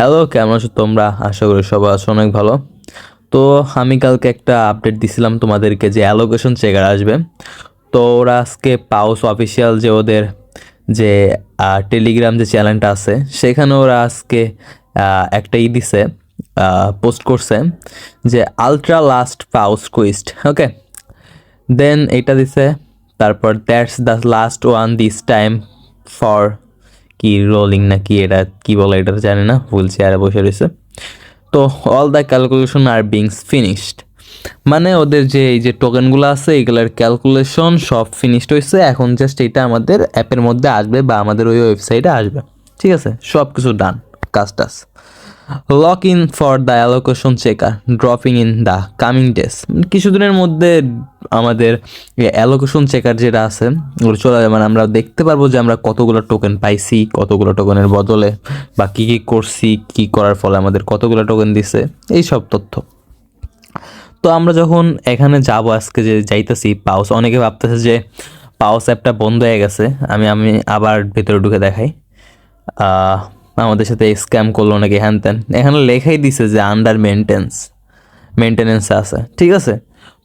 Hello, কেমন আছো তোমরা? আশা করি সবাই আছো অনেক ভালো। তো আমি কালকে একটা আপডেট দিছিলাম তোমাদেরকে যে অ্যালোকেশন চেকার আসবে। তো ওরা আজকে পাউস অফিসিয়াল যে ওদের যে টেলিগ্রাম যে চ্যানেলটা আছে সেখানে ওরা আজকে একটা দিছে, পোস্ট করছে যে আলট্রা লাস্ট পাউস কুইস্ট। ওকে, দেন এটা দিছে, তারপর that's the last one this time for কি রোলিং না কি, এটা কি বলে এটা জানি না, ফুল চেয়ারে বসে রয়েছে। তো all the calculation are beings finished, মানে ওদের যে এই যে টোকেনগুলো আছে এগুলোর ক্যালকুলেশন সব ফিনিশড হয়েছে। এখন জাস্ট এটা আমাদের অ্যাপের মধ্যে আসবে বা আমাদের ওই ওয়েবসাইটে আসবে। ঠিক আছে, সব কিছু ডান, কাজ টাজ। Lock in for the allocation checker dropping in the coming days, কিছুদিনের মধ্যে আমাদের অ্যালোকেশন চেকার যেটা আছে ওটা চলে যাবে। মানে আমরা দেখতে পারবো যে আমরা কতগুলো টোকেন পাইছি, কতগুলো টোকেনের বদলে, বা কী কী করছি, কী করার ফলে আমাদের কতগুলো টোকেন দিছে, এই সব তথ্য। তো আমরা যখন এখানে যাব আজকে যে যাইতেছি পাউস, অনেকে ভাবতেছে যে পাউস অ্যাপটা বন্ধ হয়ে গেছে। আমি আমি আবার ভেতরে ঢুকে দেখাই। আমাদের সাথে স্ক্যাম করলো নাকি হ্যান ত্যান, এখানে লেখাই দিছে যে আন্ডার মেনটেনেন্সে আছে। ঠিক আছে,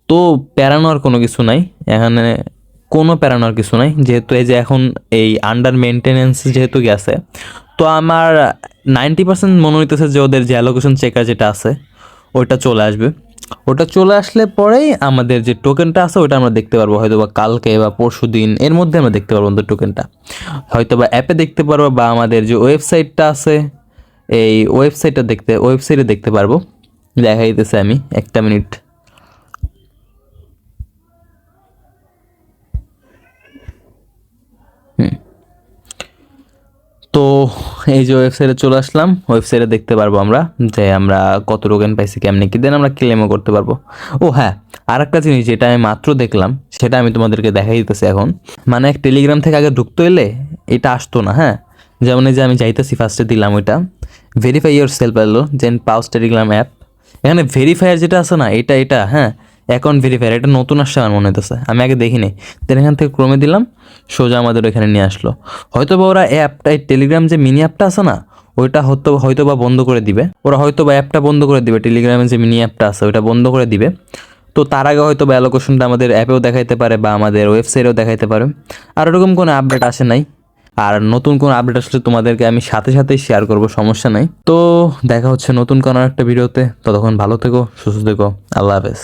তো প্যারানোর কোনো কিছু নাই এখানে, কোনো প্যারানোর কিছু নাই, যেহেতু এই যে এখন এই আন্ডার মেনটেনেন্স যেহেতু গেছে। তো আমার 90% মনে হইতেছে যে ওদের যে অ্যালোকেশন চেকার যেটা আছে ওইটা চলে আসবে। ওটা চলে আসলে পরেই আমাদের যে টোকেনটা আছে ওটা আমরা দেখতে পারবো, হয়তো বা কালকে বা পরশু দিন এর মধ্যে আমরা দেখতে পারবো আমাদের টোকেনটা, হয়তো বা অ্যাপে দেখতে পারবো, বা আমাদের যে ওয়েবসাইটটা আছে এই ওয়েবসাইটে দেখতে পারবো। দেখা দিতেছে, আমি একটা মিনিট। তো এই যে ওয়েবসাইটে চলে আসলাম, ওয়েবসাইটে দেখতে পারবো আমরা যে আমরা কত টোকেন পাইছি, কেমনি কি, দেন আমরা ক্লেমও করতে পারবো। ও হ্যাঁ, আর একটা জিনিস যেটা আমি মাত্র দেখলাম সেটা আমি তোমাদেরকে দেখাই দিতেছি এখন। মানে এক টেলিগ্রাম থেকে আগে ঢুকতে হইলে এটা আসতো না, হ্যাঁ। যেমন এই যে আমি যাইতেছি, ফার্স্টে দিলাম ওইটা ভেরিফাই ইয়োর সেলফ এলো, দেন পাউস টেলিগ্রাম অ্যাপ। এখানে ভেরিফায়ার যেটা আছে না, এটা হ্যাঁ, অ্যাকাউন্ট ভেরিফায়ার, এটা নতুন আসছে আমার মনে হইতেছে, আমি আগে দেখিনি। দেন এখান থেকে ক্রমে দিলাম, সোজা আমাদের এখানে নিয়ে আসলো। হয়তো বা ওরা অ্যাপটা, টেলিগ্রাম যে মিনি অ্যাপটা আছে না ওইটা হয়তো বা বন্ধ করে দিবে, ওরা হয়তো বা অ্যাপটা বন্ধ করে দিবে, টেলিগ্রামের যে মিনি অ্যাপটা আছে ওইটা বন্ধ করে দিবে। তো তার আগে হয়তো বা অ্যালোকেশনটা আমাদের অ্যাপেও দেখাইতে পারে বা আমাদের ওয়েবসাইটেও দেখাইতে পারে। আর ওরকম কোনো আপডেট আসে নাই। আর নতুন কোনো আপডেট আসলে তোমাদেরকে আমি সাথে সাথেই শেয়ার করব, সমস্যা নাই। তো দেখা হচ্ছে নতুন কোনো একটা ভিডিওতে, ততক্ষণ ভালো থেকো, সুস্থ থেকো, আল্লাহ হাফেজ।